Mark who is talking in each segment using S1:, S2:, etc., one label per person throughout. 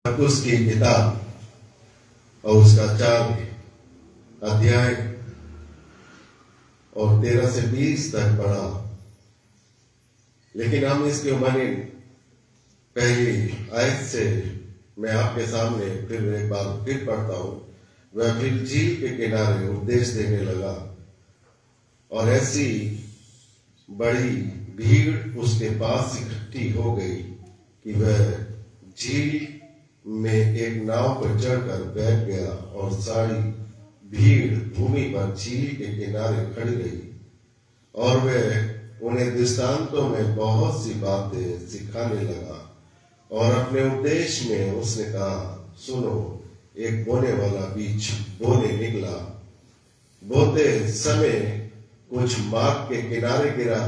S1: मरकुस की किताब और उसका 4 अध्याय और 13 से 20 तक पढ़ा, लेकिन हम इसके उमरीन पहली आयत से मैं आपके सामने फिर एक बार फिर पढ़ता हूं। वह फिर झील के किनारे उपदेश देने लगा और ऐसी बड़ी भीड़ उसके पास इकट्ठी हो गई कि वह झील में एक नाव पर चढ़कर बैठ गया और सारी भीड़ भूमि पर झील के किनारे खड़ी रही और वह उन्हें दृष्टांतों में बहुत सी बातें सिखाने लगा। और अपने उपदेश में उसने कहा, सुनो, एक बोने वाला बीज बोने निकला। बोते समय कुछ मार्ग के किनारे गिरा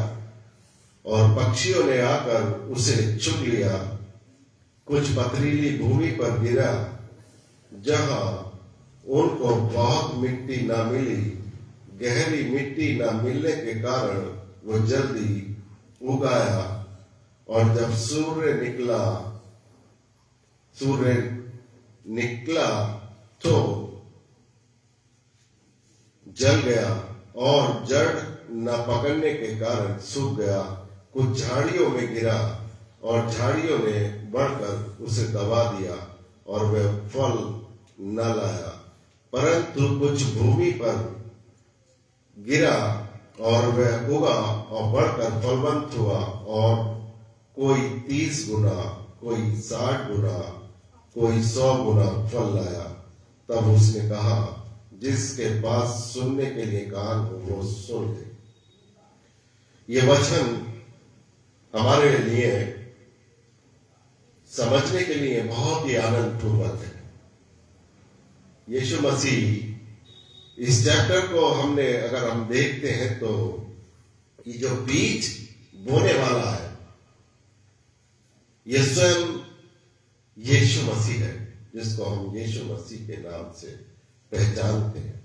S1: और पक्षियों ने आकर उसे चुग लिया। कुछ पथरीली भूमि पर गिरा जहां उनको बहुत मिट्टी ना मिली। गहरी मिट्टी ना मिलने के कारण वो जल्दी उगाया और जब सूर्य निकला तो जल गया और जड़ न पकड़ने के कारण सूख गया। कुछ झाड़ियों में गिरा और झाड़ियों ने बढ़कर उसे दबा दिया और वह फल न लाया। परंतु कुछ भूमि पर गिरा और वह उगा और बढ़कर फलवंत हुआ और कोई 30 गुना, कोई 60 गुना, कोई 100 गुना फल लाया। तब उसने कहा, जिसके पास सुनने के लिए कान हो वो सुन ले। ये वचन हमारे लिए समझने के लिए बहुत ही आनंदपूर्वक है। यीशु मसीह इस चैप्टर को अगर हम देखते हैं तो ये जो बीज बोने वाला है ये स्वयं यीशु मसीह है, जिसको हम यीशु मसीह के नाम से पहचानते हैं।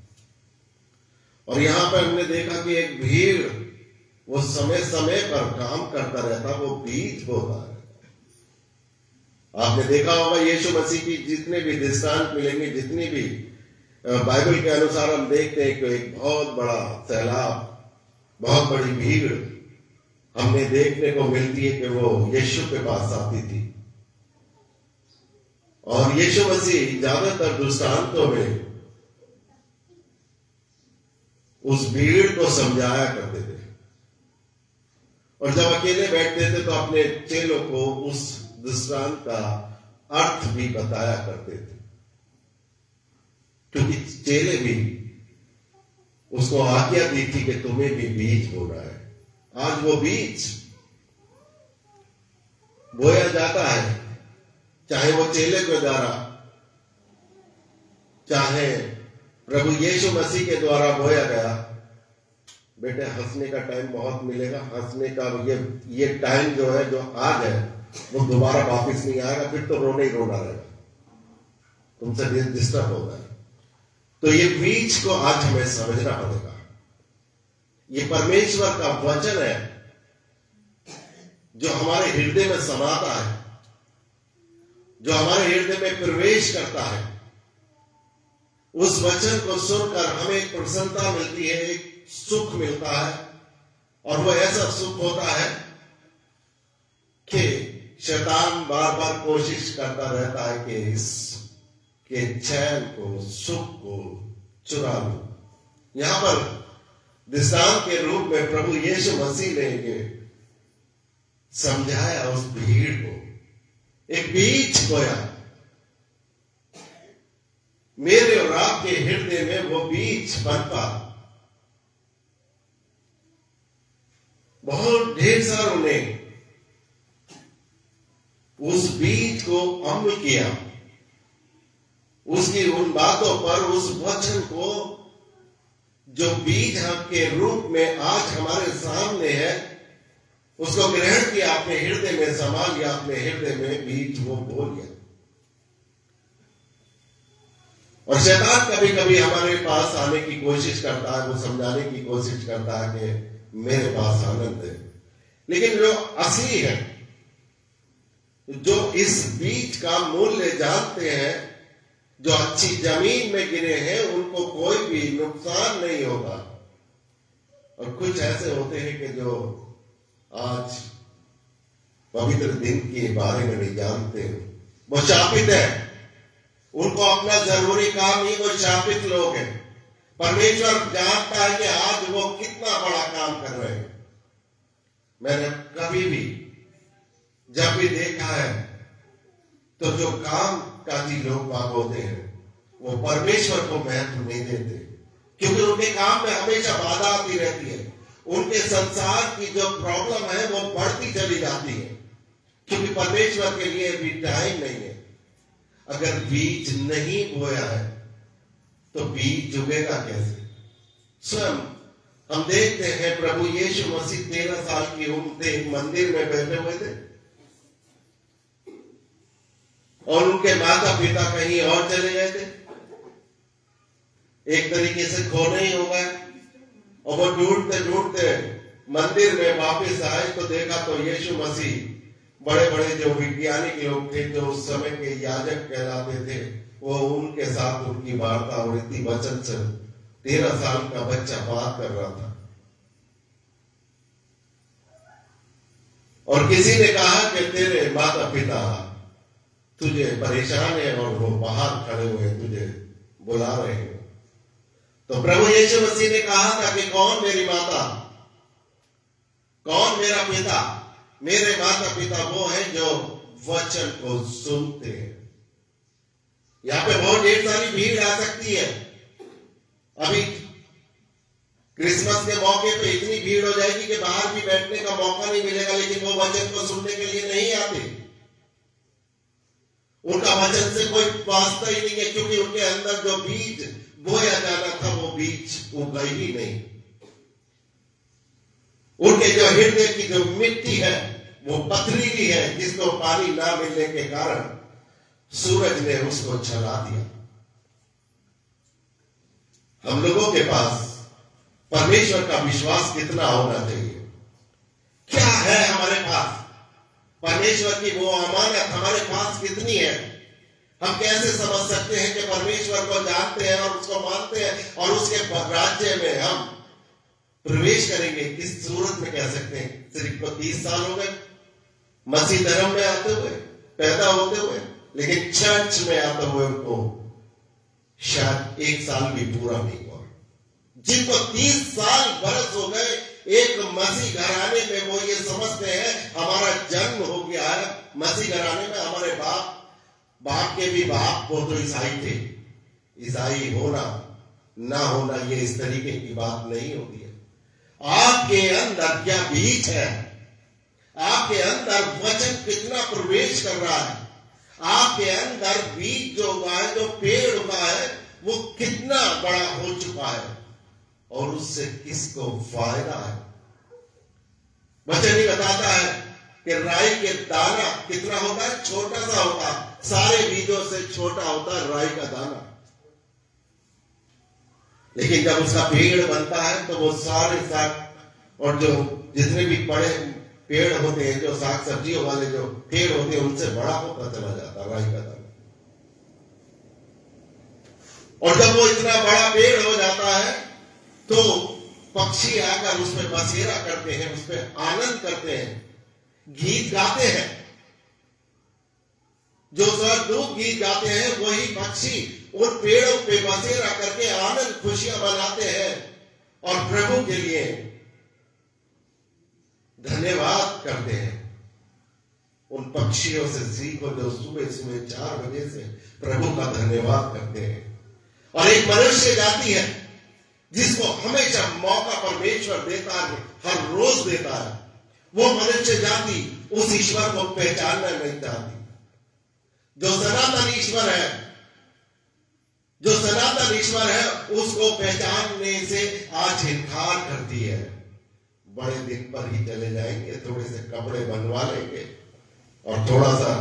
S1: और यहां पर हमने देखा कि एक भीड़ वो समय समय पर काम करता रहता, वो बीज बोता है। आपने देखा होगा यीशु मसीह की जितने भी दृष्टांत मिलेंगे, जितनी भी बाइबल के अनुसार हम देखते हैं कि एक बहुत बड़ा सैलाब, बहुत बड़ी भीड़ हमें देखने को मिलती है कि वो यीशु के पास आती थी। और यीशु मसीह ज्यादातर दृष्टांतों में उस भीड़ को समझाया करते थे और जब अकेले बैठते थे तो अपने चेलों को उस दृष्टांत का अर्थ भी बताया करते थे, क्योंकि चेले भी उसको आज्ञा दी थी कि तुम्हें भी बीज बोना है। आज वो बीज बोया जाता है, चाहे वो चेले के द्वारा, चाहे प्रभु यीशु मसीह के द्वारा बोया गया। बेटे, हंसने का टाइम बहुत मिलेगा। हंसने का ये टाइम जो है, जो आज है, वो दोबारा वापिस नहीं आएगा। फिर तो रोना ही रोना रहेगा, तुमसे डिस्टर्ब होगा। तो ये बीज को आज हमें समझना पड़ेगा। ये परमेश्वर का वचन है जो हमारे हृदय में समाता है, जो हमारे हृदय में प्रवेश करता है। उस वचन को सुनकर हमें एक प्रसन्नता मिलती है, एक सुख मिलता है। और वो ऐसा सुख होता है कि शैतान बार बार कोशिश करता रहता है कि इसके चैन को, सुख को चुरा लो। यहां पर दृष्टांत के रूप में प्रभु यीशु मसीह ने समझाया उस भीड़ को। एक बीज बोया, मेरे और आपके हृदय में वो बीज बनता। बहुत ढेर सारों ने उस बीज को अमल किया, उसकी उन बातों पर, उस वचन को जो बीज के रूप में आज हमारे सामने है, उसको ग्रहण किया, अपने हृदय में समा लिया, अपने हृदय में बीज वो बो लिया। और शैतान कभी कभी हमारे पास आने की कोशिश करता है, वो समझाने की कोशिश करता है कि मेरे पास आनंद है। लेकिन जो असली है, जो इस बीज का मूल्य जानते हैं, जो अच्छी जमीन में गिरे हैं, उनको कोई भी नुकसान नहीं होगा। और कुछ ऐसे होते हैं कि जो आज पवित्र दिन के बारे में नहीं जानते, वो शापित है, उनको अपना जरूरी काम नहीं, वो शापित लोग हैं। परमेश्वर जानता है कि आज वो कितना बड़ा काम कर रहे हैं। मैंने कभी भी जब भी देखा है तो जो काम काजी लोग बाग होते हैं वो परमेश्वर को महत्व नहीं देते, क्योंकि उनके काम में हमेशा बाधा आती रहती है। उनके संसार की जो प्रॉब्लम है वो बढ़ती चली जाती है, क्योंकि परमेश्वर के लिए भी टाइम नहीं है। अगर बीज नहीं बोया है तो बीज उगेगा कैसे? स्वयं हम देखते हैं प्रभु यीशु मसीह 13 साल की उम्र थे, मंदिर में बैठे हुए थे और उनके माता पिता कहीं और चले गए थे, एक तरीके से खोने ही हो गए। और वो ढूंढते ढूंढते मंदिर में वापस आए तो देखा तो यीशु मसीह, बड़े बड़े जो वैज्ञानिक लोग थे, जो उस समय के याजक कहलाते थे, वो उनके साथ उनकी वार्ता और इतनी वचन से 13 साल का बच्चा बात कर रहा था। और किसी ने कहा कि तेरे माता पिता तुझे परेशान है और वो बाहर खड़े हुए तुझे बुला रहे हैं। तो प्रभु यीशु मसीह ने कहा था कि कौन मेरी माता, कौन मेरा पिता? मेरे माता पिता वो हैं जो वचन को सुनते हैं। यहां पे बहुत ढेर सारी भीड़ आ सकती है। अभी क्रिसमस के मौके पे इतनी भीड़ हो जाएगी कि बाहर भी बैठने का मौका नहीं मिलेगा, लेकिन वो वचन को सुनने के लिए नहीं आते। उनका वचन से कोई वास्ता ही नहीं है, क्योंकि उनके अंदर जो बीज बोया जाना था वो बीज उगा ही नहीं। उनके जो हृदय की जो मिट्टी है वो पथरीली है, जिसको पानी ना मिलने के कारण सूरज ने उसको जला दिया। हम लोगों के पास परमेश्वर का विश्वास कितना होना चाहिए? क्या है हमारे पास? परमेश्वर की वो अमानत हमारे पास कितनी है? हम कैसे समझ सकते हैं कि परमेश्वर को जानते हैं और उसको मानते हैं और उसके राज्य में हम प्रवेश करेंगे? किस सूरत में कह सकते हैं? सिर्फ 30 साल हो गए मसीह धर्म में आते हुए, पैदा होते हुए, लेकिन चर्च में आते हुए को शायद 1 साल भी पूरा नहीं हुआ। जिनको 30 साल बरस हो गए एक मसीह घराने में, वो ये समझते हैं हमारा जन्म हो गया है मसीह घराने में। हमारे बाप के भी बाप वो तो ईसाई थे। ईसाई होना ना होना ये इस तरीके की बात नहीं होती है। आपके अंदर क्या बीज है? आपके अंदर वचन कितना प्रवेश कर रहा है? आपके अंदर बीज जो उगा है, जो पेड़ उगा है, वो कितना बड़ा हो चुका है और उससे किसको फायदा है? वचन ही बताता है कि राई के दाना कितना होता है? छोटा सा होता है। सारे बीजों से छोटा होता है राई का दाना, लेकिन जब उसका पेड़ बनता है तो वो सारे साग और जो जितने भी बड़े पेड़ होते हैं, जो साग सब्जियों वाले जो पेड़ होते हैं, उनसे बड़ा होता चला जाता है राई का दाना। और जब वो इतना बड़ा पेड़ हो जाता है तो पक्षी आकर उस पर बसेरा करते हैं, उस पर आनंद करते हैं, गीत गाते हैं। जो स्वर्गदूत गीत गाते हैं वही पक्षी उन पेड़ों पे बसेरा करके आनंद खुशियां मनाते हैं और प्रभु के लिए धन्यवाद करते हैं। उन पक्षियों से सीखो जो सुबह सुबह 4 बजे से प्रभु का धन्यवाद करते हैं। और एक मनुष्य जाति है जिसको हमेशा मौका परमेश्वर देता है, हर रोज देता है। वो मनुष्य जाति उस ईश्वर को पहचानना नहीं चाहती। जो सनातन ईश्वर है, जो सनातन ईश्वर है, उसको पहचानने से आज इनकार करती है। बड़े दिन पर ही चले जाएंगे, थोड़े से कपड़े बनवा लेंगे और थोड़ा सा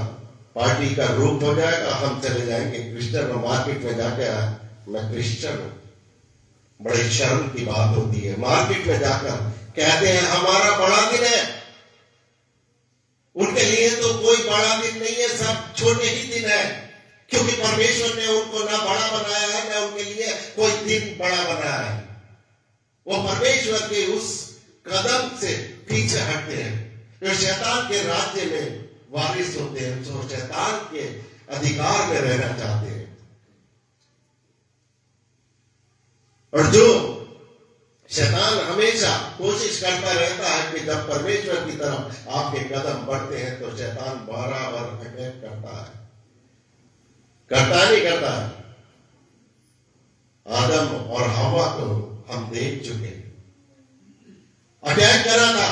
S1: पार्टी का रूप हो जाएगा, हम चले जाएंगे क्रिश्चियन और मार्केट में जाके मैं क्रिश्चियन हूं। बड़ी शर्म की बात होती है। मार्केट में जाकर कहते हैं हमारा बड़ा दिन है, उनके लिए तो कोई बड़ा दिन नहीं है, सब छोटे ही दिन है, क्योंकि परमेश्वर ने उनको ना बड़ा बनाया है, ना उनके लिए कोई दिन बड़ा बनाया है। वो परमेश्वर के उस कदम से पीछे हटते हैं जो शैतान के राज्य में वारिस होते हैं, जो शैतान के अधिकार में रहना चाहते हैं। और जो शैतान हमेशा कोशिश करता रहता है कि जब परमेश्वर की तरफ आपके कदम बढ़ते हैं तो शैतान बराबर अटैक करता है। करता नहीं करता है? आदम और हवा को हम देख चुके, अटैक करा था।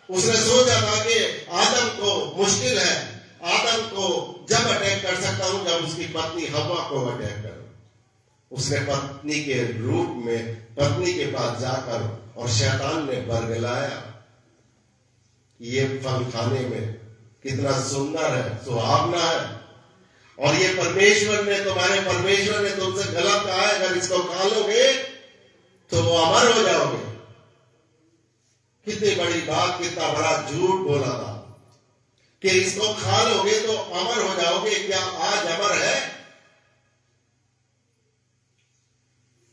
S1: उसने सोचा था कि आदम को मुश्किल है, आदम को जब अटैक कर सकता हूं जब उसकी पत्नी हवा को अटैक करो। उसने पत्नी के रूप में पत्नी के पास जाकर और शैतान ने बरगलाया, ये फल खाने में कितना सुंदर है, सुहावना है, और ये परमेश्वर ने तुमसे गलत कहा है, अगर इसको खा लोगे तो वो अमर हो जाओगे। कितनी बड़ी बात, कितना बड़ा झूठ बोला था कि इसको खा लोगे तो अमर हो जाओगे। क्या आज अमर है?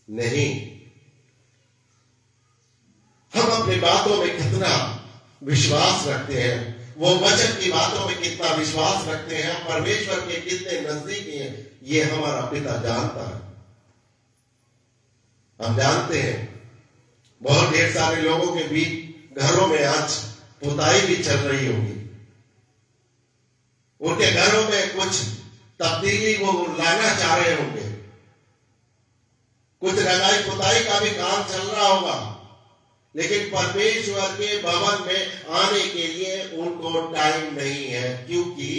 S1: नहीं। हम अपनी बातों में कितना विश्वास रखते हैं, वो वचन की बातों में कितना विश्वास रखते हैं, हम परमेश्वर के कितने नजदीक हैं, ये हमारा पिता जानता है। हम जानते हैं बहुत ढेर सारे लोगों के बीच घरों में आज पुताई भी चल रही होगी, उनके घरों में कुछ तब्दीली वो लाना चाह रहे होंगे, कुछ रंगाई पुताई का भी काम चल रहा होगा, लेकिन परमेश्वर के भवन में आने के लिए उनको टाइम नहीं है, क्योंकि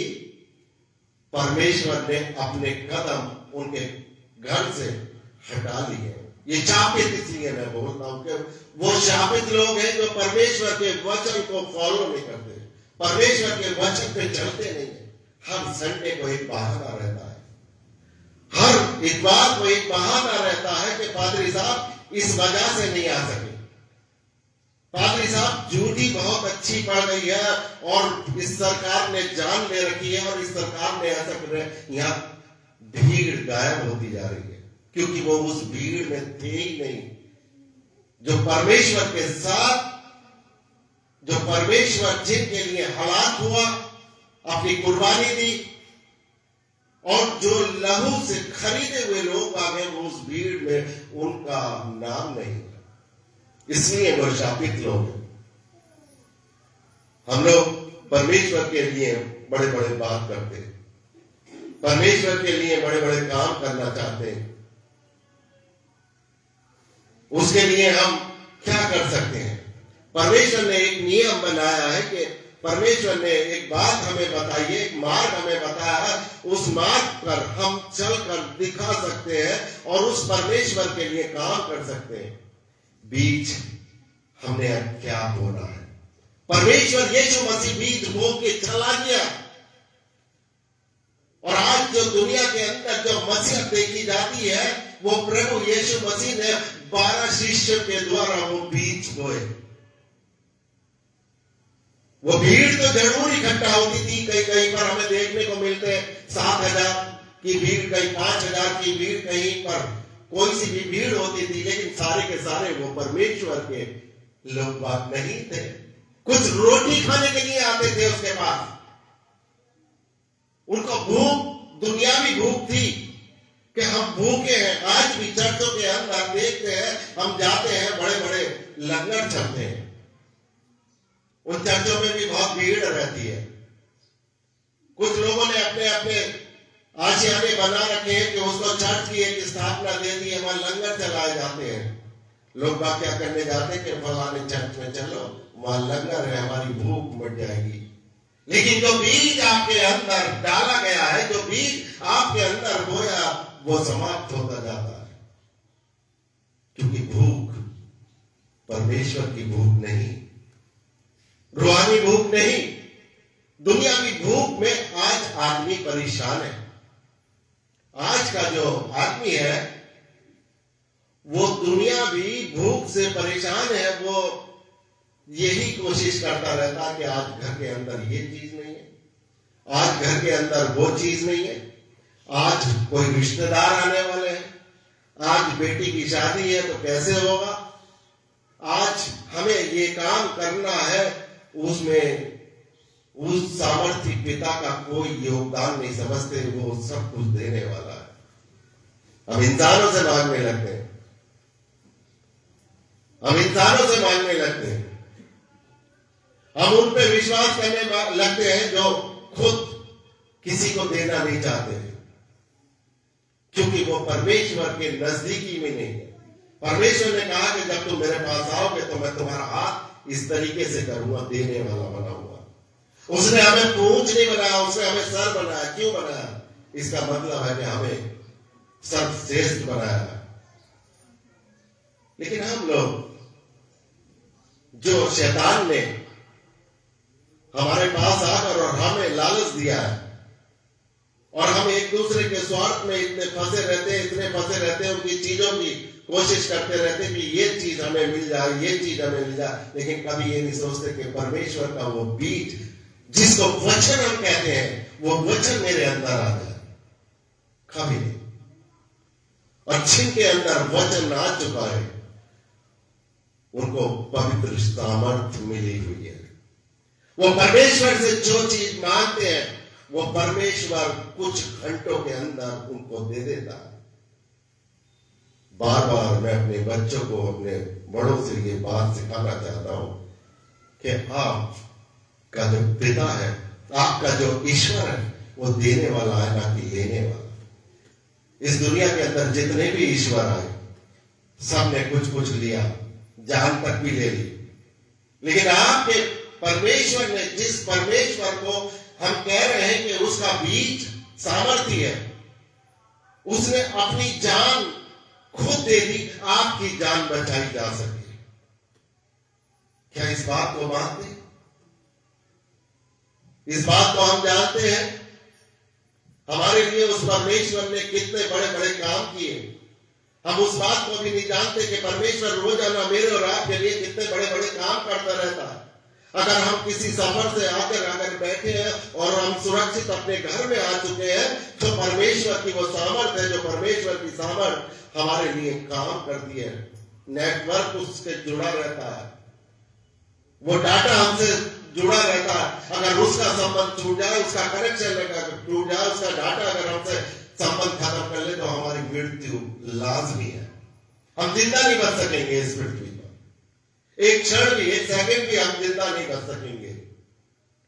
S1: परमेश्वर ने अपने कदम उनके घर से हटा लिए। ये शापित इसलिए मैं बोलता हूं कि वो शापित लोग हैं जो परमेश्वर के वचन को फॉलो नहीं करते, परमेश्वर के वचन पे चलते नहीं है। हर संडे को एक बहाना रहता है, हर इतवार को एक बहाना रहता है कि पादरी साहब इस वजह से नहीं आ सके, पादरी साहब ड्यूटी बहुत अच्छी पड़ गई है और इस सरकार ने जान ले रखी है और इस सरकार ने ऐसा कर रहे हैं, यहाँ भीड़ गायब होती जा रही है, क्योंकि वो उस भीड़ में थे ही नहीं। जो परमेश्वर के साथ, जो परमेश्वर जिनके लिए हलाक हुआ, अपनी कुर्बानी दी, और जो लहू से खरीदे हुए लोग आ गए, वो उस भीड़ में उनका नाम नहीं था, इसलिए वो शापित लोग हैं। हम लोग परमेश्वर के लिए बड़े बड़े बात करते हैं, परमेश्वर के लिए बड़े बड़े काम करना चाहते हैं, उसके लिए हम क्या कर सकते हैं? परमेश्वर ने एक नियम बनाया है कि परमेश्वर ने एक बात हमें बताई है, एक मार्ग हमें बताया है, उस मार्ग पर हम चलकर दिखा सकते हैं और उस परमेश्वर के लिए काम कर सकते हैं। बीज हमने अब क्या बोना है? परमेश्वर यीशु मसीह बीज बो के चला गया, और आज जो दुनिया के अंदर जो मसीहत देखी जाती है, वो प्रभु यीशु मसीह ने 12 शिष्यों के द्वारा वो बीज बोए। वो भीड़ तो जरूर इकट्ठा होती थी, कहीं कहीं पर हमें देखने को मिलते हैं 7,000 की भीड़, कहीं 5,000 की भीड़, कहीं पर कोई सी भी भीड़ होती थी, लेकिन सारे के सारे वो परमेश्वर के लोग बात नहीं थे। कुछ रोटी खाने के लिए आते थे उसके पास, उनको भूख, दुनियावी भूख थी कि हम भूखे हैं। आज भी चर्चों के अंदर देखते हैं, हम जाते हैं, बड़े बड़े लंगर चलते हैं, उन चर्चों में भी बहुत भीड़ रहती है। कुछ लोगों ने अपने अपने आशियाने बना रखे हैं कि उसको चर्च की एक स्थापना दे दी है, वहां लंगर चलाए जाते हैं। लोग बात क्या करने जाते हैं कि फलाने चर्च में चलो, वहां लंगर है, हमारी भूख मिट जाएगी। लेकिन जो बीज आपके अंदर डाला गया है, जो बीज आपके अंदर बोया, वो समाप्त होता जाता है, क्योंकि भूख परमेश्वर की भूख नहीं, रूहानी भूख नहीं, दुनियावी भूख में आज आदमी परेशान है। आज का जो आदमी है वो दुनियावी भूख से परेशान है, वो यही कोशिश करता रहता कि आज घर के अंदर ये चीज नहीं है, आज घर के अंदर वो चीज नहीं है, आज कोई रिश्तेदार आने वाले हैं, आज बेटी की शादी है तो कैसे होगा, आज हमें ये काम करना है, उसमें उस सामर्थ्य पिता का कोई योगदान नहीं समझते, वो सब कुछ देने वाला है। हम इंसानों से मांगने लगते हैं, हम इंसानों से मांगने लगते हैं, हम उन पे विश्वास करने लगते हैं जो खुद किसी को देना नहीं चाहते हैं, क्योंकि वो परमेश्वर के नजदीकी में नहीं है। परमेश्वर ने कहा कि जब तुम मेरे पास आओगे तो मैं तुम्हारा हाथ इस तरीके से करूंगा, देने वाला बना हुआ। उसने हमें पूंछ नहीं बनाया, उसने हमें सर बनाया। क्यों बनाया? इसका मतलब है कि हमें सर्वश्रेष्ठ बनाया। लेकिन हम लोग, जो शैतान ने हमारे पास आकर और हमें लालच दिया है, और हम एक दूसरे के स्वार्थ में इतने फंसे रहते हैं, इतने फंसे रहते हैं, उनकी चीजों की कोशिश करते रहते हैं कि ये चीज हमें मिल जाए, ये चीज हमें मिल जाए, लेकिन कभी ये नहीं सोचते कि परमेश्वर का वो बीज जिसको वचन हम कहते हैं, वो वचन मेरे अंदर आ जाए। कभी नहीं। और जिनके अंदर वचन आ चुका है, उनको पवित्र सामर्थ्य मिली हुई है। वो परमेश्वर से जो चीज मांगते हैं, वो परमेश्वर कुछ घंटों के अंदर उनको दे देता है। बार बार मैं अपने बच्चों को, अपने बड़ों से ये बात सिखाना चाहता हूं कि आपका जो पिता है, आपका जो ईश्वर है, वो देने वाला है, ना कि लेने वाला। इस दुनिया के अंदर जितने भी ईश्वर आए, सबने कुछ कुछ लिया, जान तक भी ले ली, लेकिन आपके परमेश्वर ने, जिस परमेश्वर को हम कह रहे हैं कि उसका बीज सामर्थ्य है, उसने अपनी जान खुद दे दी, आपकी जान बचाई जा सके। क्या इस बात को मानते हैं? इस बात को हम जानते हैं, हमारे लिए उस परमेश्वर ने कितने बड़े बड़े काम किए। हम उस बात को भी नहीं जानते कि परमेश्वर रोजाना मेरे और आपके लिए कितने बड़े बड़े काम करता रहता है। अगर हम किसी सफर से आकर अगर बैठे हैं और हम सुरक्षित अपने घर में आ चुके हैं, तो परमेश्वर की वो सामर्थ है, जो परमेश्वर की सामर्थ हमारे लिए काम करती है। नेटवर्क उससे जुड़ा रहता है, वो डाटा हमसे जुड़ा रहता है। अगर उसका संबंध छूट जाए, उसका कनेक्शन टूट जाए, उसका डाटा अगर हमसे संबंध खत्म कर ले, तो हमारी मृत्यु लाजमी है। हम जिंदा नहीं बच सकेंगे इस पृथ्वी पर, एक क्षण भी, एक सेकंड भी हम जिंदा नहीं बच सकेंगे।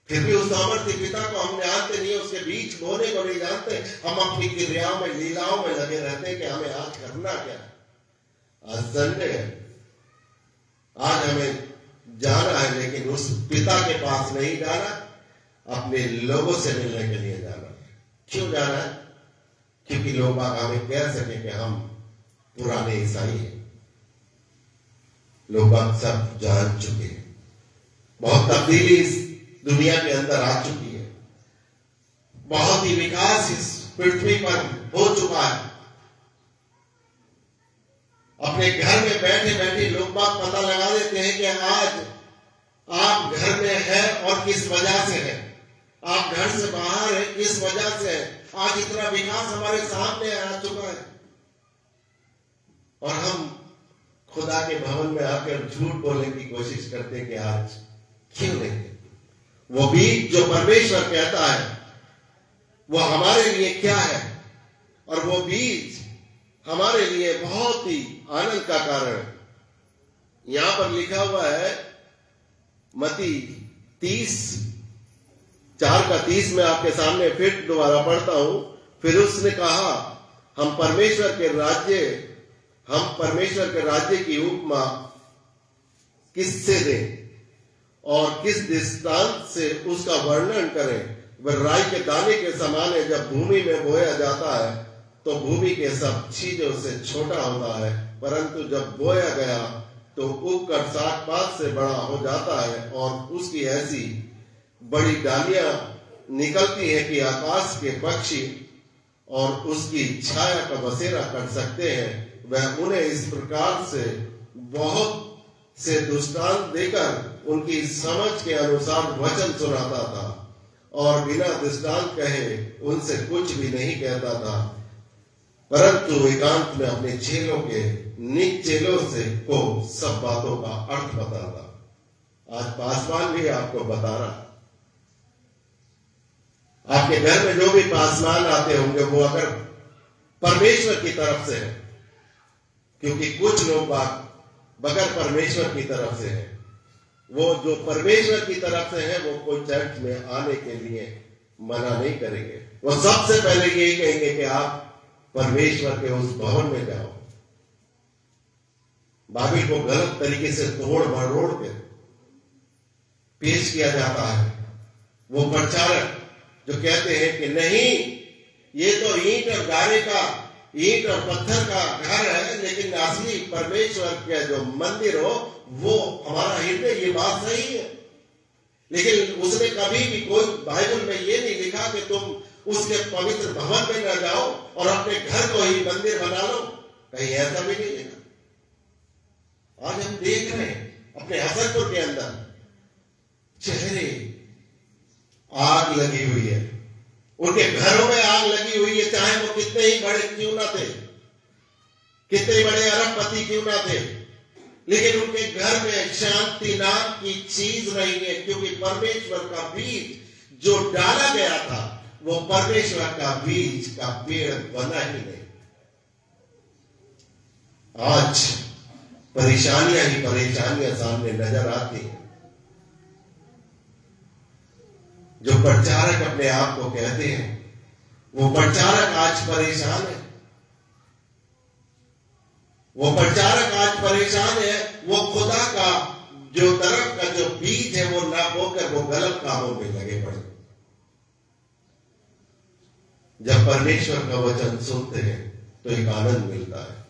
S1: फिर भी उस सामर्थ्य पिता को हम जानते नहीं, उसके बीच बोने को नहीं जानते। हम अपनी क्रियाओं में, लीलाओं में लगे रहते हैं कि हमें आज करना क्या है। आज संडे है, आज हमें जाना है, लेकिन उस पिता के पास नहीं जाना, अपने लोगों से मिलने के लिए जाना है। क्यों जाना है? क्योंकि लोग हमें कह सके कि हम पुराने ईसाई हैं। लोग सब जान चुके हैं, बहुत तब्दीली इस दुनिया के अंदर आ चुकी है, बहुत ही विकास इस पृथ्वी पर हो चुका है। अपने घर में बैठे बैठे लोग बात पता लगा देते हैं कि आज आप घर में हैं और किस वजह से है, आप घर से बाहर हैं किस वजह से है। आज इतना विकास हमारे सामने आ चुका है, और हम खुदा के भवन में आकर झूठ बोलने की कोशिश करते हैं कि आज क्यों नहीं। वो बीज जो परमेश्वर कहता है, वो हमारे लिए क्या है, और वो बीज हमारे लिए बहुत ही आनंद का कारण है। यहां पर लिखा हुआ है, मत्ती 30:4-30 में आपके सामने फिर दोबारा पढ़ता हूं। फिर उसने कहा, हम परमेश्वर के राज्य की उपमा किससे दें और किस दृष्टांत से उसका वर्णन करें। वह राई के दाने के समान है, जब भूमि में बोया जाता है तो भूमि के सब चीजों से छोटा होता है, परंतु जब बोया गया तो उगकर 60 से बड़ा हो जाता है, और उसकी ऐसी बड़ी डालियां निकलती है कि आकाश के पक्षी और उसकी छाया का बसेरा कर सकते हैं। वह उन्हें इस प्रकार से बहुत से दृष्टांत देकर उनकी समझ के अनुसार वचन सुनाता था और बिना दृष्टांत कहे उनसे कुछ भी नहीं कहता था, परंतु एकांत में अपने चेलों के निज चेलों से को सब बातों का अर्थ बताता। आज पासवान भी आपको बता रहा, आपके घर में जो भी पासवान आते होंगे वो अगर परमेश्वर की तरफ से है, क्योंकि कुछ लोग बगैर परमेश्वर की तरफ से है, वो जो परमेश्वर की तरफ से है वो कोई चर्च में आने के लिए मना नहीं करेंगे। वो सबसे पहले यही कहेंगे कि आप परमेश्वर के उस भवन में जाओ। बाइबल को गलत तरीके से तोड़ मरोड़ के पेश किया जाता है। वो प्रचारक जो कहते हैं कि नहीं, ये तो ईंट और गारे का, ईंट और पत्थर का घर है, लेकिन असली परमेश्वर का जो मंदिर हो वो हमारा हृदय, ये बात सही है। लेकिन उसने कभी भी कोई बाइबल में ये नहीं लिखा कि तुम उसके पवित्र भवन में न जाओ और अपने घर को ही मंदिर बना लो, कहीं ऐसा भी नहीं लिखा। आज हम देख रहे हैं अपने हसनपुर के अंदर चेहरे आग लगी हुई है, उनके घरों में आग लगी हुई है, चाहे वो कितने ही बड़े क्यों ना थे, कितने बड़े अरबपति क्यों ना थे, लेकिन उनके घर में शांति नाम की चीज नहीं है, क्योंकि परमेश्वर का बीज जो डाला गया था वो परमेश्वर का बीज का पेड़ बना ही नहीं। आज परेशानियां ही परेशानियां सामने नजर आती हैं। जो प्रचारक अपने आप को कहते हैं वो प्रचारक आज परेशान है, वो प्रचारक आज परेशान है। वो खुदा का जो तरफ का जो बीज है वो ना बोकर वो गलत कामों में लगे पड़े। जब परमेश्वर का वचन सुनते हैं तो एक आनंद मिलता है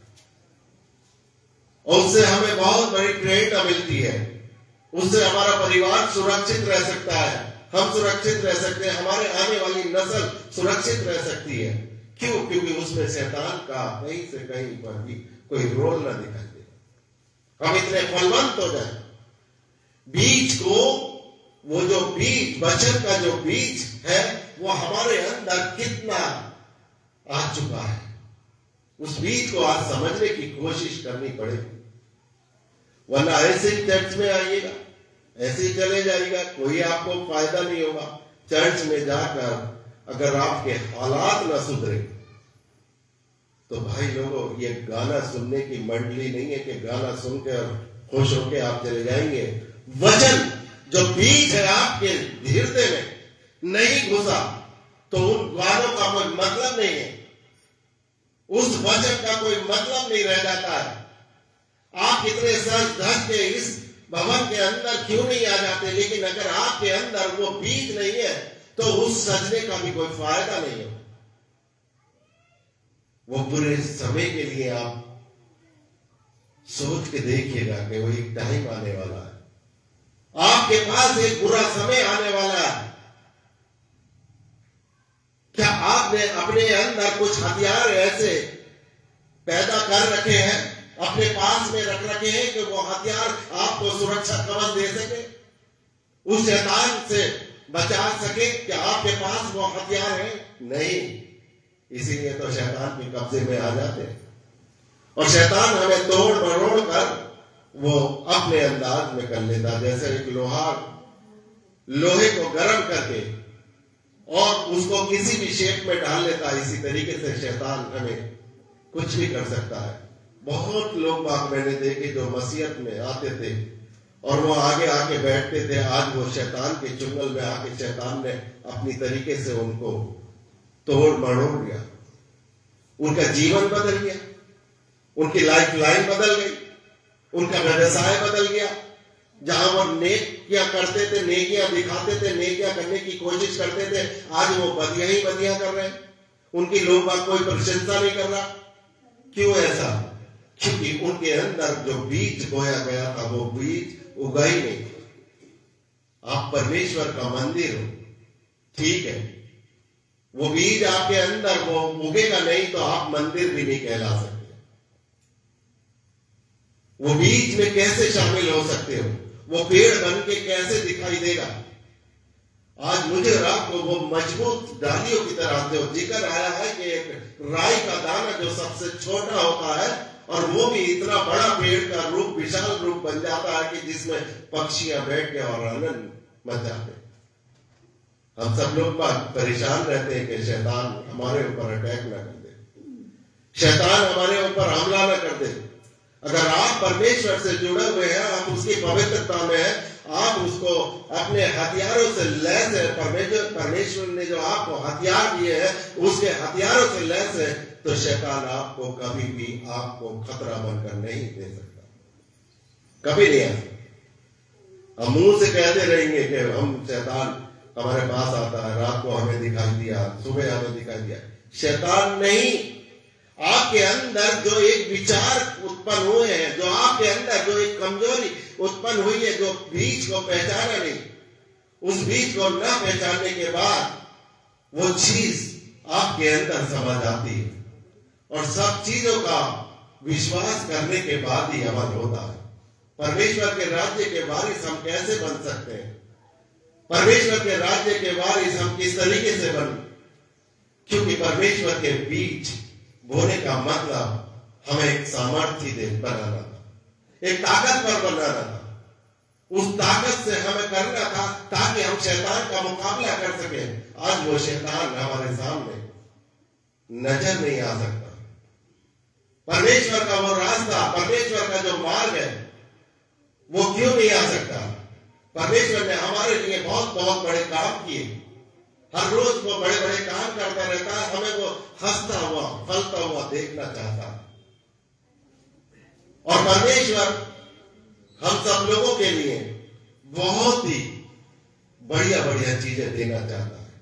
S1: और उससे हमें बहुत बड़ी प्रेरणा मिलती है। उससे हमारा परिवार सुरक्षित रह सकता है, हम सुरक्षित रह सकते हैं, हमारे आने वाली नस्ल सुरक्षित रह सकती है। क्यों? क्योंकि उसमें शैतान का कहीं से कहीं पर भी कोई रोल ना दिखाई दे। हम इतने फलवंत हो जाए, बीज को, वो जो बीज, वचन का जो बीज है वो हमारे अंदर कितना आ चुका है, उस बीज को आज समझने की कोशिश करनी पड़ेगी। वरना ऐसे ही चर्च में आइएगा, ऐसे ही चले जाएगा, कोई आपको फायदा नहीं होगा। चर्च में जाकर अगर आपके हालात ना सुधरे तो भाई लोगों, ये गाना सुनने की मंडली नहीं है कि गाना सुनकर खुश होकर आप चले जाएंगे। वचन जो बीज है आपके हृदय में नहीं घुसा तो उन गानों का कोई मतलब नहीं है, उस वचन का कोई मतलब नहीं रह जाता है। आप कितने सज धज के इस भवन के अंदर क्यों नहीं आ जाते, लेकिन अगर आपके अंदर वो बीज नहीं है तो उस सजने का भी कोई फायदा नहीं है। वो बुरे समय के लिए आप सोच के देखिएगा कि वो एक टाइम आने वाला है, आपके पास एक बुरा समय आने वाला है। क्या आपने अपने अंदर कुछ हथियार ऐसे पैदा कर रखे हैं, अपने पास में रख रखे हैं कि वो हथियार आपको सुरक्षा कवच दे सके, उस शैतान से बचा सके? क्या आपके पास वो हथियार है? नहीं। इसीलिए तो शैतान के कब्जे में आ जाते हैं और शैतान हमें तोड़ मरोड़ कर वो अपने अंदाज में कर लेता। जैसे एक लोहार लोहे को गर्म करके और उसको किसी भी शेप में डाल लेता, इसी तरीके से शैतान हमें कुछ भी कर सकता है। बहुत लोग बात मैंने देखे जो मसीहत में आते थे और वो आगे आके बैठते थे, आज वो शैतान के चुंगल में आके शैतान ने अपनी तरीके से उनको तोड़ मरोड़ दिया। उनका जीवन बदल गया, उनकी लाइफ लाइन बदल गई, उनका व्यवसाय बदल गया। जहां वो नेकियां करते थे, नेकियां दिखाते थे, नेकियां करने की कोशिश करते थे, आज वो बदियां ही बदियां कर रहे हैं। उनकी लोग कोई प्रशंसा नहीं कर रहा। क्यों ऐसा? क्योंकि उनके अंदर जो बीज बोया गया था वो बीज उगा ही नहीं। आप परमेश्वर का मंदिर हो, ठीक है, वो बीज आपके अंदर वो उगेगा नहीं तो आप मंदिर भी नहीं कहला सकते। वो बीज में कैसे शामिल हो सकते हो? वो पेड़ बन के कैसे दिखाई देगा। आज मुझे और आपको वो मजबूत डालियों की तरह जो जिक्र आया है कि एक राई का दाना जो सबसे छोटा होता है और वो भी इतना बड़ा पेड़ का रूप, विशाल रूप बन जाता है कि जिसमें पक्षियां बैठ के और आनंद मचाते। हम सब लोग परेशान रहते हैं कि शैतान हमारे ऊपर अटैक ना कर दे, शैतान हमारे ऊपर हमला ना कर दे। अगर आप परमेश्वर से जुड़े हुए हैं, आप उसकी पवित्रता में हैं, आप उसको अपने हथियारों से लैस है, परमेश्वर ने जो आपको हथियार दिए हैं उसके हथियारों से लैस है, तो शैतान आपको कभी भी आपको खतरा बनकर नहीं दे सकता, कभी नहीं आ सकता। हम मुंह से कहते रहेंगे कि हम शैतान हमारे पास आता है, रात को हमें दिखाई दिया, सुबह हमें दिखाई दिया। शैतान नहीं, आपके अंदर जो एक विचार उत्पन्न हुए हैं, जो आपके अंदर जो एक कमजोरी उत्पन्न हुई है, जो बीज को पहचाना नहीं, उस बीज को न पहचानने के बाद वो चीज आपके अंदर समझ आती है और सब चीजों का विश्वास करने के बाद ही अमल होता है। परमेश्वर के राज्य के वारिस हम कैसे बन सकते हैं? परमेश्वर के राज्य के वारिस हम किस तरीके से बन? क्योंकि परमेश्वर के बीज बोने का मतलब हमें एक सामर्थ्य बनाना था, एक ताकतवर बनाना था। उस ताकत से हमें करना था ताकि हम शैतान का मुकाबला कर सके। आज वो शैतान हमारे सामने नजर नहीं आ सकता। परमेश्वर का वो रास्ता, परमेश्वर का जो मार्ग है, वो क्यों नहीं आ सकता? परमेश्वर ने हमारे लिए बहुत बहुत बड़े काम किए। हर रोज वो बड़े बड़े काम करता रहता है, हमें वो हंसता हुआ, फलता हुआ देखना चाहता है। और परमेश्वर हम सब लोगों के लिए बहुत ही बढ़िया बढ़िया चीजें देना चाहता है,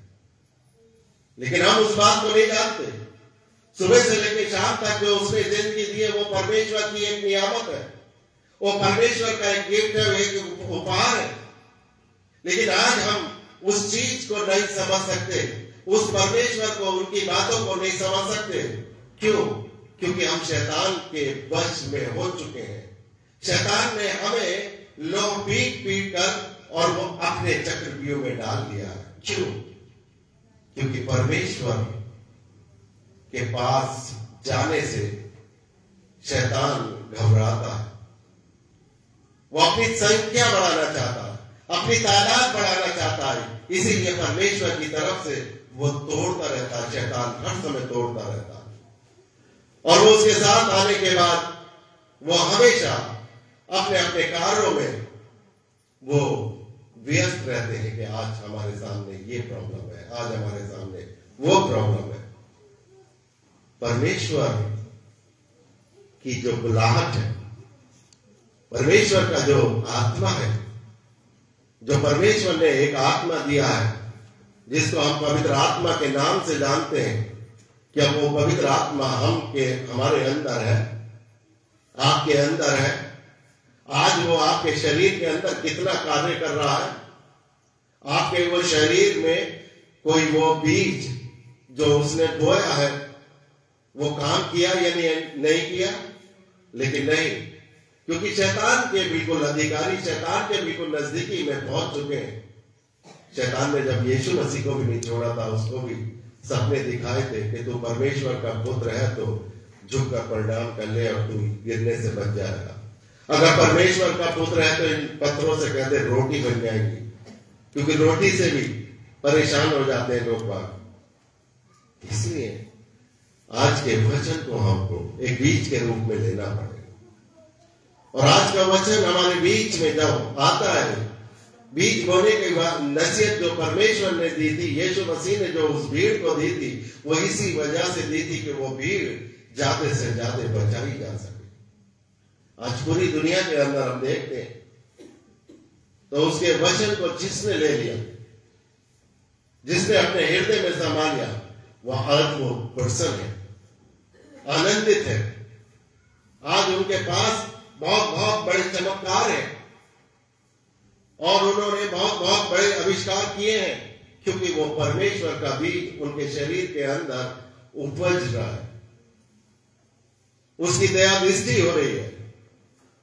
S1: लेकिन हम उस बात को नहीं जानते। सुबह से लेकर शाम तक जो उसने जिंदगी दी है वो परमेश्वर की एक नियामत है, वो परमेश्वर का एक गिफ्ट है, एक उपहार है। लेकिन आज हम उस चीज को नहीं समझ सकते, उस परमेश्वर को, उनकी बातों को नहीं समझ सकते। क्यों? क्योंकि हम शैतान के वश में हो चुके हैं। शैतान ने हमें लोग पीट पीट कर और वो अपने चक्रव्यूह में डाल दिया। क्यों? क्योंकि परमेश्वर के पास जाने से शैतान घबराता है, वो अपनी संख्या बढ़ाना चाहता है, अपनी तादाद बढ़ाना चाहता है। इसीलिए परमेश्वर की तरफ से वो तोड़ता रहता है, शैतान हर समय तोड़ता रहता है। और वो उसके साथ आने के बाद वो हमेशा अपने अपने कार्यों में वो व्यस्त रहते हैं कि आज हमारे सामने ये प्रॉब्लम है, आज हमारे सामने वो प्रॉब्लम है। परमेश्वर की जो बुलाहट है, परमेश्वर का जो आत्मा है, जो परमेश्वर ने एक आत्मा दिया है जिसको हम पवित्र आत्मा के नाम से जानते हैं, क्या वो पवित्र आत्मा हमारे अंदर है, आपके अंदर है। आज वो आपके शरीर के अंदर कितना कार्य कर रहा है? आपके वो शरीर में कोई वो बीज जो उसने बोया है वो काम किया या नहीं किया? लेकिन नहीं, क्योंकि शैतान के बिल्कुल अधिकारी, शैतान के बिल्कुल नजदीकी में पहुंच चुके हैं। शैतान ने जब यीशु मसीह को भी नहीं छोड़ा था, उसको भी सपने दिखाए थे कि तू परमेश्वर का पुत्र है तो झुक कर प्रणाम कर ले और तू गिरने से बच जाएगा। अगर परमेश्वर का पुत्र है तो इन पत्थरों से कहते रोटी बन जाएगी, क्योंकि रोटी से भी परेशान हो जाते हैं लोग बाग। इसलिए आज के वचन को हमको एक बीज के रूप में लेना पड़ेगा। और आज का वचन हमारे बीच में जब आता है, बीज बोने के बाद नसीहत जो परमेश्वर ने दी थी, यीशु मसीह ने जो उस भीड़ को दी थी, वो इसी वजह से दी थी कि वो भीड़ ज्यादा से ज्यादा बचाई जा सके। आज पूरी दुनिया के अंदर हम देखते हैं तो उसके वचन को जिसने ले लिया, जिसने अपने हृदय में समा लिया, वह आज वो प्रसन्न है, आनंदित है। आज उनके पास बहुत बहुत बड़े चमत्कार हैं और उन्होंने बहुत बहुत बड़े आविष्कार किए हैं, क्योंकि वो परमेश्वर का बीज उनके शरीर के अंदर उपज रहा है, उसकी दया दृष्टि हो रही है,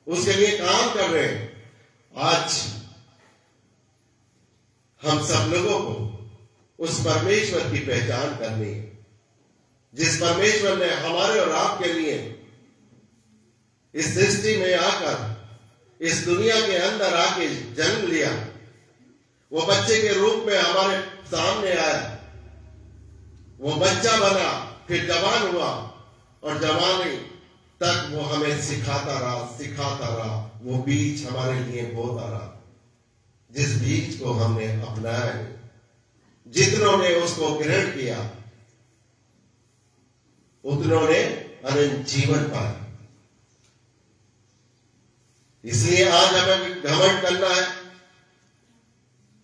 S1: उसके लिए काम कर रहे हैं। आज हम सब लोगों को उस परमेश्वर की पहचान करनी है, जिस परमेश्वर ने हमारे और आपके लिए इस सृष्टि में आकर इस दुनिया के अंदर आके जन्म लिया। वो बच्चे के रूप में हमारे सामने आया, वो बच्चा बना, फिर जवान हुआ और जवानी तक वो हमें सिखाता रहा। वो बीज हमारे लिए बोता रहा, जिस बीज को हमने अपनाया, जितनों ने उसको ग्रहण किया उतनों ने अनंत जीवन पाया। इसलिए आज हमें घमंड करना है,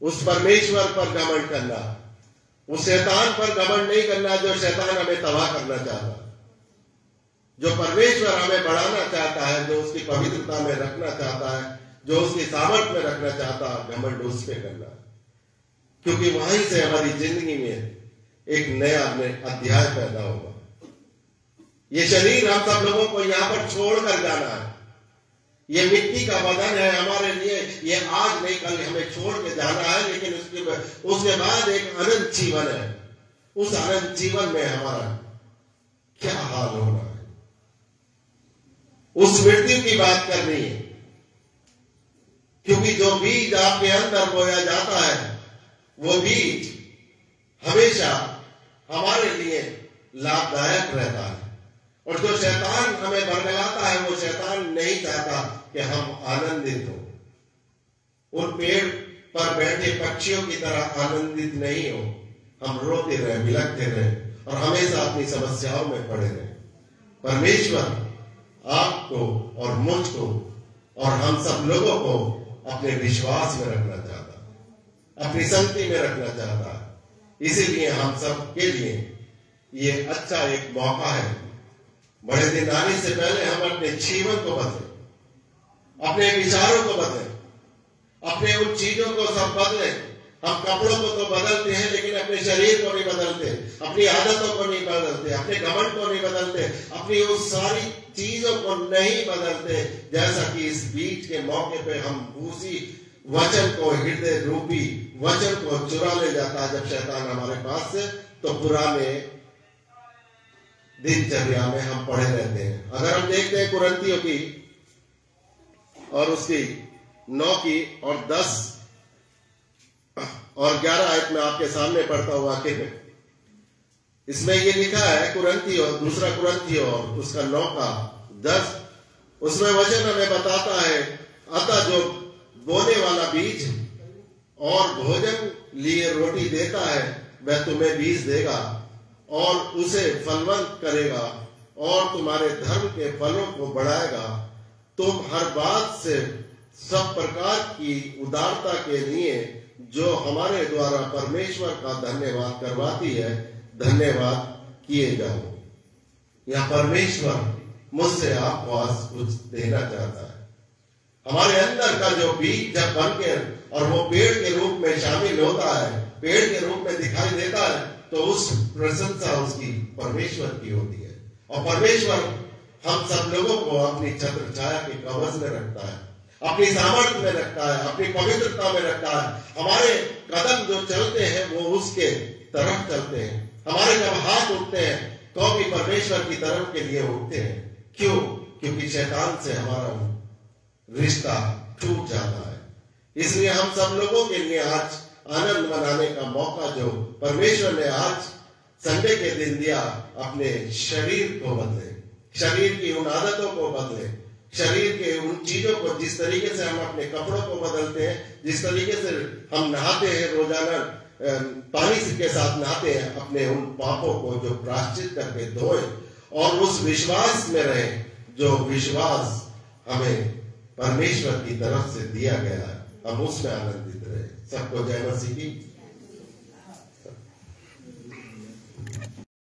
S1: उस परमेश्वर पर घमंड करना, उस शैतान पर घमंड नहीं करना जो शैतान हमें तबाह करना चाहता, जो परमेश्वर हमें बढ़ाना चाहता है, जो उसकी पवित्रता में रखना चाहता है, जो उसकी सामर्थ में रखना चाहता है, घमंड उस पे करना। क्योंकि वहीं से हमारी जिंदगी में एक नया अध्याय पैदा होगा। ये शरीर हम सब लोगों को यहाँ पर छोड़कर जाना है। ये मिट्टी का बदन है हमारे लिए, ये आज नहीं कल हमें छोड़ के जाना है, लेकिन उसके बाद एक अनंत जीवन है। उस अनंत जीवन में हमारा क्या हाल होना है, उस मृत्यु की बात करनी है। क्योंकि जो बीज आपके अंदर बोया जाता है, वो बीज हमेशा हमारे लिए लाभदायक रहता है। और जो शैतान हमें बरगलाता है, वो शैतान नहीं चाहता कि हम आनंदित हो। उन पेड़ पर बैठे पक्षियों की तरह आनंदित नहीं हो, हम रोते रहे, बिलखते रहे और हमेशा अपनी समस्याओं में पड़े रहे। परमेश्वर आपको और मुझको और हम सब लोगों को अपने विश्वास में रखना चाहता, अपनी संगति में रखना चाहता। इसीलिए हम सब के लिए ये अच्छा एक मौका है। बड़े दिन आने से पहले हम अपने जीवन को बदलें, अपने विचारों को बदलें, अपने उन चीजों को सब बदलें। हम कपड़ों को तो बदलते हैं, लेकिन अपने शरीर को नहीं बदलते, अपनी आदतों को नहीं बदलते, अपने घमंड को नहीं बदलते, अपनी उस सारी चीजों को नहीं बदलते। जैसा कि इस बीच के मौके पे हम उसी वचन को, हृदय रूपी वचन को चुरा ले जाता है जब शैतान हमारे पास से, तो पुराने दिनचर्या में हम पड़े रहते हैं। अगर हम देखते हैं कुरिन्थियों की और उसकी 9 की और 10 और 11 आयत में आपके सामने पढ़ता हूं आखिर में। इसमें ये लिखा है कुरिन्थियों, दूसरा कुरिन्थियों और उसका 9 का 10, उसमें वचन हमें बताता है, अतः जो बोने वाला बीज और भोजन लिए रोटी देता है, वह तुम्हें बीज देगा और उसे फलवंत करेगा और तुम्हारे धर्म के फलों को बढ़ाएगा। तुम हर बात से सब प्रकार की उदारता के लिए जो हमारे द्वारा परमेश्वर का धन्यवाद करवाती है, धन्यवाद किए जाओ। यह परमेश्वर मुझसे आपको आज कुछ देना चाहता है। हमारे अंदर का जो बीज जब बन के और वो पेड़ के रूप में शामिल होता है, पेड़ के रूप में दिखाई देता है, तो उस प्रशंसा उसकी परमेश्वर की होती है। और परमेश्वर हम सब लोगों को अपनी छत्र छाया के कवच में रखता है, अपनी सामर्थ्य में रखता है, अपनी पवित्रता में रखता है। हमारे कदम जो चलते हैं वो उसके तरफ चलते हैं। हमारे जब हाथ उठते हैं तो भी परमेश्वर की तरफ के लिए उठते हैं। क्यों? क्योंकि शैतान से हमारा रिश्ता टूट जाता है। इसलिए हम सब लोगों के लिए आज आनंद मनाने का मौका जो परमेश्वर ने आज संडे के दिन दिया, अपने शरीर को बदले, शरीर की उन आदतों को बदले, शरीर के उन चीजों को, जिस तरीके से हम अपने कपड़ों को बदलते हैं, जिस तरीके से हम नहाते हैं, रोजाना पानी के साथ नहाते हैं, अपने उन पापों को जो प्रायश्चित करके धोए और उस विश्वास में रहे जो विश्वास हमें परमेश्वर की तरफ से दिया गया है, हम उसमें आनंदित रहे। सबको जय मसीह की।